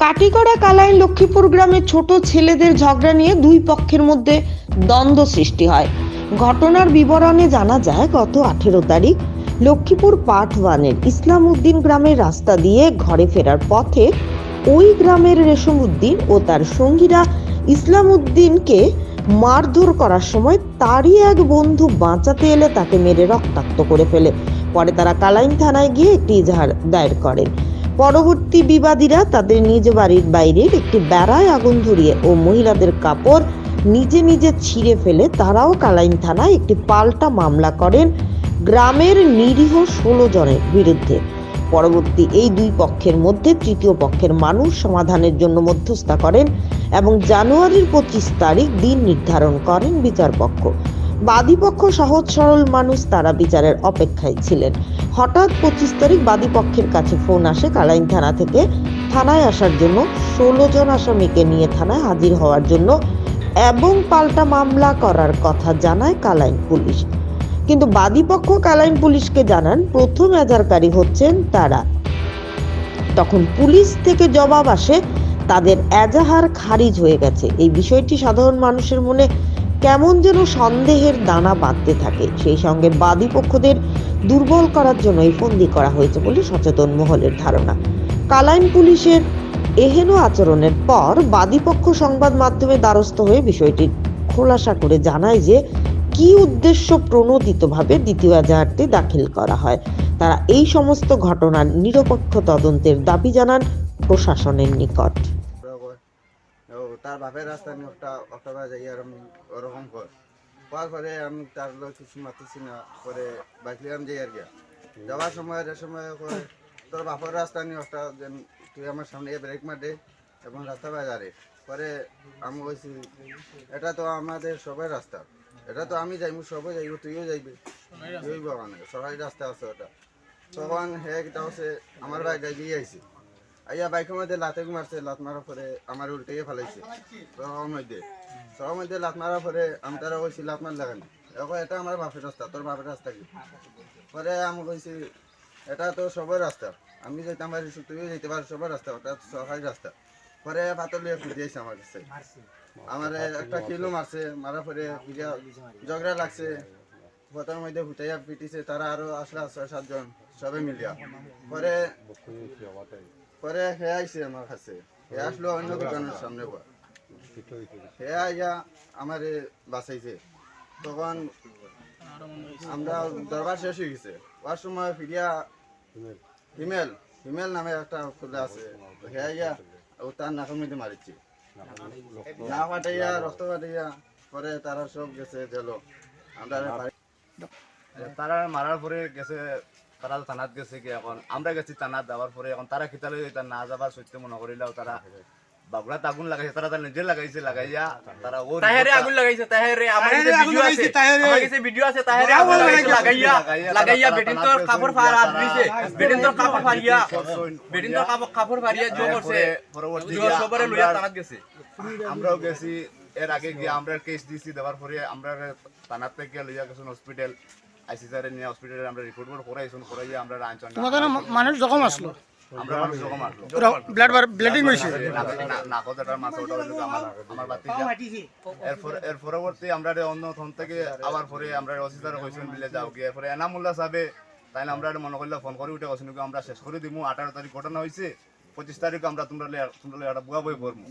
কাটিগড়া কালাইন লক্ষ্মীপুর গ্রামের ছোট ছেলেদের ঝগড়া নিয়ে দুই পক্ষের মধ্যে দ্বন্দ্ব সৃষ্টি হয়। ঘটনার বিবরণে জানা যায়, গত 18 তারিখ লক্ষ্মীপুর পার্ট 1-এর ইসলাম উদ্দিন গ্রামের রাস্তা দিয়ে ঘরে ফেরার পথে ওই গ্রামের রেশম উদ্দিন ও তার সঙ্গীরা ইসলাম উদ্দিনকে মারধর করার সময় তারই এক বন্ধু বাঁচাতে এলে তাকে মেরে রক্তাক্ত করে ফেলে। পরে তারা কালাইন থানায় গিয়ে একটি এজাহার দায়ের করেন। পরবর্তী বিবাদীরা তাদের নিজ বাড়ির বাইরের একটি বেড়ায় আগুন ধরিয়ে ও মহিলাদের কাপড় নিজে নিজে ছিঁড়ে ফেলে তারাও কালাইন থানায় একটি পাল্টা মামলা করেন গ্রামের নিরীহ 16 জনের বিরুদ্ধে। পরবর্তী এই দুই পক্ষের মধ্যে তৃতীয় পক্ষের মানুষ সমাধানের জন্য মধ্যস্থতা করেন এবং জানুয়ারির 25 তারিখ দিন নির্ধারণ করেন বিচারপক্ষ। বাদীপক্ষ সহজ সরল মানুষ, তারা বিচারের অপেক্ষায় ছিলেন। হঠাৎ 25 তারিখ বাদীপক্ষের কাছে ফোন আসে কালাইন থানা থেকে থানায় আসার জন্য, 16 জন আসামিকে নিয়ে থানায় হাজির হওয়ার জন্য এবং পাল্টা মামলা করার কথা জানায় কালাইন পুলিশ। কিন্তু বাদীপক্ষ কালাইন পুলিশকে জানান প্রথম এজাহারকারী হচ্ছেন তারা। তখন পুলিশ থেকে জবাব আসে তাদের এজাহার খারিজ হয়ে গেছে। এই বিষয়টি সাধারণ মানুষের মনে কেমন যেন সন্দেহের দানা বাঁধতে থাকে। সেই সঙ্গে বাদী পক্ষদের দুর্বল করার জন্য এই ফন্দি করা হয়েছে বলে সচেতন মহলের ধারণা। কালাইন পুলিশের এহেন আচরণের পর বাদীপক্ষ সংবাদ মাধ্যমে দ্বারস্থ হয়ে বিষয়টি খোলাসা করে জানায় যে কি উদ্দেশ্য প্রণোদিতভাবে দ্বিতীয় এজাহারটি দাখিল করা হয়। তারা এই সমস্ত ঘটনার নিরপেক্ষ তদন্তের দাবি জানান প্রশাসনের নিকট। তার বাপের রাস্তা নিয়ে একটা যাই আর আমি ওরকম করার পরে আমি তার লোক কিছু মাতিছি না, পরে বাইকলাম যাই আর গিয়া যাওয়ার সময় করে তোর বাপের রাস্তা নিয়ে একটা তুই আমার সামনে ব্রেক মারে এবং রাস্তা বাজারে পরে আমি বলছি এটা তো আমাদের সবাই রাস্তা, এটা তো আমি যাইব, সবাই যাইব, তুইও যাইবি, তুই বাগানে সবাই রাস্তা আছে ওটা। তখন হ্যাঁ এটা হচ্ছে আমার বাইক দিয়ে আইছি, আইয়া বাইকের মধ্যে লাতে মারছে, লাত মারার পরে আমার উল্টেই ফেলাইছে সবার মধ্যে লাত মারার পরে আমি তারা বলছি লাত মার লাগানি, এখন এটা আমার বাপের রাস্তা, তোর বাপের রাস্তা কি? পরে আমি বলছি এটা তো সবার রাস্তা, আমি যেতে পারি, তুইও যেতে পারিস, সবার রাস্তা, ওটা সরকারি রাস্তা। পরে পাতল লিয়ে ফুটিয়েছে আমার কাছে, আমার একটা কিলো মারছে, মারার পরে ঝগড়া লাগছে, পতার মধ্যে ফুটাইয়া পিটিছে, তারা আরো আসলে 6-7 জন সবাই মিলিয়া। পরে হে আইছে আমার কাছে, হে আসলো অন্য দোকানের সামনে, হে আইয়া আমার বাঁচাইছে। তখন আমরা দরবার শেষ হয়ে গেছে, ওর সময় ফিরিয়া হিমেল নামে একটা ছেলে আছে, হে আইয়া ও তার নাকের মধ্যে মারিছি, না ফাটাইয়া রক্ত ফাটাইয়া। পরে তারা সব গেছে দিল, আমরা তারা মারার পরে গেছে, তারা থানাত গেছে কি, এখন আমরা গেছি থানাত যাওয়ার পরে এখন তারা খিতালে না যাবার সত্য মনে করিলাও তারা বাবুরাত আগুন লাগাইছে, তারা নিজে লাগাইয়া তারা ও তাহেরে আগুন লাগাইছে, তাহেরে আমার কাছে ভিডিও আছে, আমার কাছে ভিডিও আছে, তাহেরে আগুন লাগাইছে, লাগাইয়া বেটিন তোর কাপড় ফাড়া দিছে, বেটিন তোর কাপড় ফাড়িয়া জো করছে, পরবর্তী সবারে লইয়া থানাত গেছে। আমরাও গেছি, এর আগে গিয়ে আমরা কেস দিছি, দেওয়ার পরে আমরা থানাত থেকে লইয়া গেছেন হসপিটাল, আইসিসারে নিয়ে হসপিটালে আমরা রিপোর্ট করাইছুন, করাইয়া আমরা আনছন। তোমাদের মানুষ জখম আসলো, আমরা মানুষ রকম আসলো, ব্লাডিং হইছে, নাকদাটার মাছ ওটা হইলো আমার বাতিজা। এর পরবর্তী আমরা অন্য থন থেকে আবার পরে আমরা অফিসার হইছুন বিলে যাও গিয়ে, পরে এনামুল্লাহ সাহেবে তাই আমরা মনে করলে ফোন করে উঠে গেছেন, আমরা শেষ করে দিব, 18 তারিখ ঘটনা হয়েছে, 25 তারিখ আমরা তোমরা একটা বুয়া বই করবো।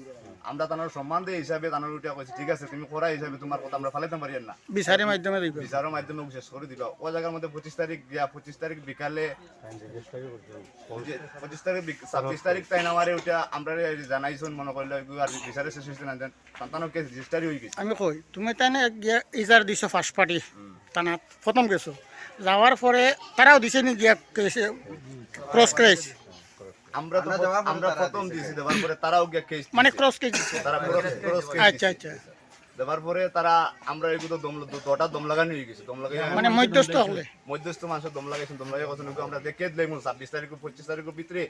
আমরা তার সম্মান দিয়ে হিসাবে তার উঠে কইছি ঠিক আছে, তুমি করা হিসাবে তোমার কথা আমরা ফালাইতে পারি না, বিচারের মাধ্যমে শেষ করে দিল। ও জায়গার মধ্যে 25 তারিখ গিয়া 25 তারিখ বিকালে 26 তারিখ তাই আমারে ওটা আমরা জানাইছুন, মনে করলে আর বিচারে শেষ হয়েছে না, সন্তানও কেস রেজিস্টারি হয়ে গেছে। আমি কই তুমি তাই না ইজার দিছো ফার্স্ট পার্টি থানাত প্রথম গেছো, যাওয়ার পরে তারাও দিছে নি গিয়া ক্রস কেস, আমরা প্রথম দিয়েছি, দেওয়ার পরে তারাও গিয়া কেস মানে ক্রস কেস, তারা ক্রস কেস, আচ্ছা আচ্ছা, দেওয়ার পরে তারা আমরা এগুলো দুটা দম লাগানো হয়ে গেছে, দম লাগাই মানে মধ্যস্থ হলে মধ্যস্থ মানুষের দম লাগাইছেন, দম লাগাই কথা আমরা দেখে দিলাম 26 তারিখ 25 তারিখের ভিতরে।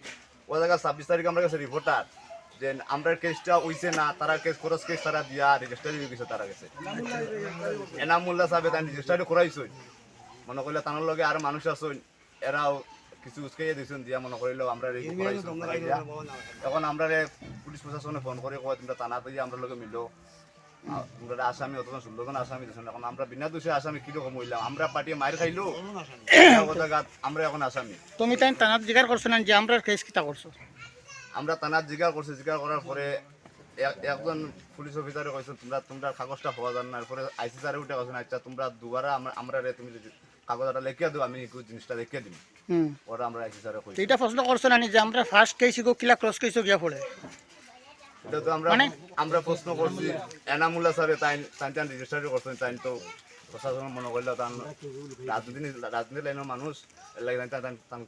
ও জায়গা 26 তারিখ আমরা কাছে রিপোর্টার যে আমরা কেসটা হইছে না, তারা কেস ক্রস কেস তারা দিয়া রেজিস্টারি হয়ে গেছে, তারা গেছে এনামুল্লাহ সাহেব তাই রেজিস্টারি করাইছেন, মনে করলে তার লগে আর মানুষ আছেন, এরাও কিছু উস্কাইয়া দিয়েছেন দিয়া মনে করিল আমরা এখন আমরা পুলিশ প্রশাসনে ফোন করে কয় তোমরা থানাতে আমরা লোকে মিলো তোমরা আসামি অতজন 16 জন আসামি দিয়েছেন এখন আমরা বিনা দোষে আসামি কিরকম হইলাম আমরা পার্টি মার খাইলো আমরা এখন আসামি তুমি তাই থানাত জিজ্ঞাসা করছো না যে আমরা কেস কিতা করছো? আমরা থানাত জিজ্ঞাসা করছি জিজ্ঞাসা করার পরে একজন পুলিশ অফিসারে কইছেন তোমরা কাগজটা হওয়া যান না এরপরে আইসি স্যারে উঠে কইছেন আচ্ছা তোমরা দুবারা আমরা তুমি কাগজটা লিখিয়ে দাও আমি জিনিসটা লিখিয়ে দিই ওরা আমরা আইসি স্যারে কইছি এটা প্রশ্ন করছো না যে আমরা ফার্স্ট কেস গো কিলা ক্রস কেসও গিয়া পড়ে এটা তো আমরা প্রশ্ন করছি এনামুল্লাহ স্যারে তাই রেজিস্টার করছেন তাই তো প্রশাসন মনে করলো তার রাজনীতি লাইনের মানুষ লাগে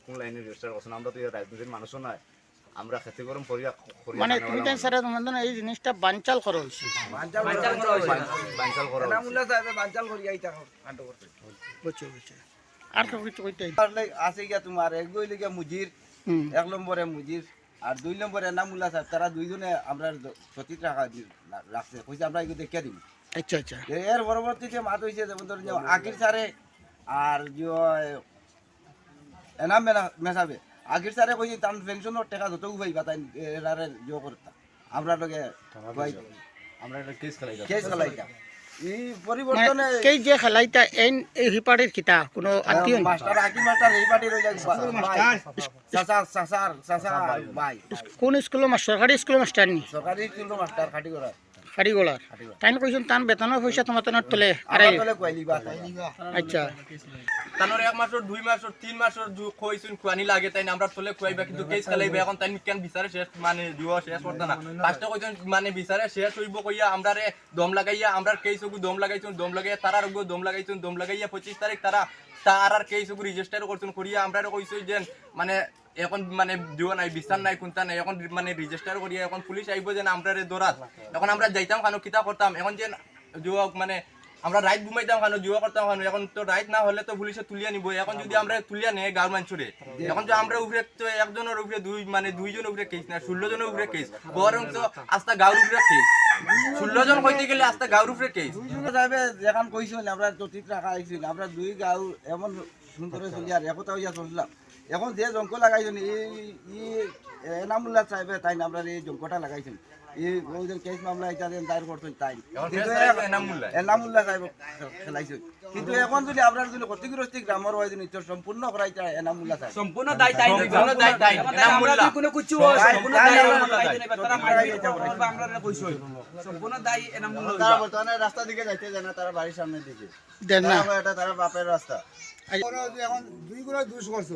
কোন লাইনে রেজিস্টার করছেন আমরা তো রাজনীতির মানুষও নয় আমরা খেতে গরম করিয়া মানে তুমি তাই স্যার তোমাদের এই জিনিসটা বানচাল করা হয়েছে বানচাল করা এনামুল্লাহ সাহেব বানচাল করিয়া ইটা কাণ্ড করতে বুঝছো বুঝছো আর কিছু কইতে আছে গিয়া তোমার এক গইলে গিয়া মুজির এক নম্বরে মুজির আর 2 নম্বরে এনামুল্লাহ সাহেব তারা দুইজনে আমরা সতীত রাখছে কইছে আমরা এগুলো দেখিয়ে দিব আচ্ছা আচ্ছা এর পরবর্তীতে মাত হয়েছে যেমন ধরুন যে আকির স্যারে আর যে এনাম মেশাবে আকির স্যারে কইছে তার পেনশনের টাকা যত উপাইবা তাই এরারে জো করতাম আমরা লগে আমরা একটা কেস খেলাইতাম এই পরিবর্তনে কেই যে খেলাইতা এই হিপাড়ির কিতা কোনো আত্মীয় মাস্টার আকির মাস্টার এই পার্টি রইল সাসার ভাই কোন স্কুল সরকারি স্কুল মাস্টার নি সরকারি স্কুল মাস্টার খাটি করা খাড়িগোলার তাই কইছেন তান বেতনের পয়সা তোমার তনের তলে আড়াই তলে কইলিবা আচ্ছা তানোর 1 মাসর 2 মাসর 3 মাসর কইছুন কুয়ানি লাগে তাই আমরা তলে কুয়াইবা কিন্তু কেস খেলাইবা এখন তাই কেন বিচারে শেষ মানে দিও শেষ করতে না ফার্স্টে কইছুন মানে বিচারে শেষ হইব কইয়া আমরারে দম লাগাইয়া আমরার কেসগু দম লাগাইছুন দম লাগাইয়া তারার গো দম লাগাইছুন দম লাগাইয়া 25 তারিখ তারার কেসগু রেজিস্টার করছুন করিয়া আমরারে কইছুন যে মানে এখন মানে দিও নাই বিচার নাই কোনটা নাই এখন মানে রেজিস্টার করিয়া এখন পুলিশ আইব যে আমরারে দরাত এখন আমরা যাইতাম কানো কিতা করতাম এখন যে মানে আমরা রাইট ঘুমাইতাম কেন জুয়া করতাম কেন এখন তো রাইট না হলে তো পুলিশে তুলিয়া নিব এখন যদি আমরা তুলিয়া নেই গাঁর মানুষরে এখন তো আমরা উপরে তো একজনের উপরে দুইজনের উপরে কেস না 16 জনের উপরে কেস বরং তো আস্তা গাঁর উপরে কেস 16 জন কইতে গেলে আস্তা গাঁর উপরে কেস সাহেব যখন কইছিল আমরা তো ঠিক রাখা আইছিল আমরা দুই গাঁও এমন সুন্দর চলি আর একতা হইয়া চললাম এখন যে জঙ্ক লাগাইছেন এই এনামুল্লাহ সাহেব তাই আমরা এই জঙ্কটা লাগাইছেন এই ওদের কেস মামলা এটা দায়ের করছেন তাই এনামুল্লাহ সাহেব খেলাইছেন কিন্তু এখন যদি আপনার যদি ক্ষতিগ্রস্ত গ্রামের হয় যদি সম্পূর্ণ করাই চায় এনামুল্লাহ সাহেব সম্পূর্ণ দায় তাই সম্পূর্ণ দায় তাই এনামুল্লাহ কোনো কিছু সম্পূর্ণ দায় তারা মাইকে আমরা কইছো সম্পূর্ণ দায় এনামুল্লাহ তারা বর্তমানে রাস্তা দিকে যাইতে যায় না তারা বাড়ির সামনের দিকে দেন না এটা তারা বাপের রাস্তা এখন দুই করে দুষ করছে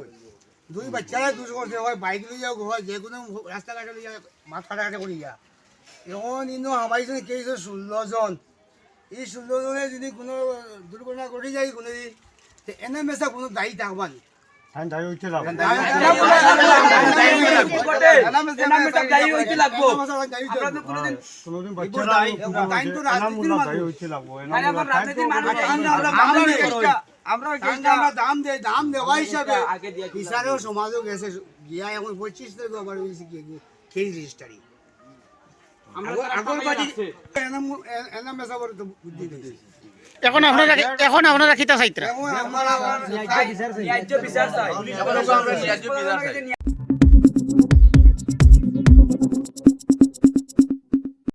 দুই বাচ্চারা দুষ করছে হয় বাইক লইয়া হয় যে কোনো রাস্তাঘাটে লইয়া মাছ কাটাকাটি করি যা এখন ইনো আমার কেছে 16 জন এই 16 জনে যদি কোনো দুর্ঘটনা ঘটে যায় কোনো এনে মেসা কোনো দায়ী থাকবা নি দাম দেওয়া হিসাবে বিচারেও সমাজও গেছে গিয়া এখন 25 তারিখ আবার কেস রেজিস্টারি এখন আপনারা কিতা চাইত্রা বিচার চাই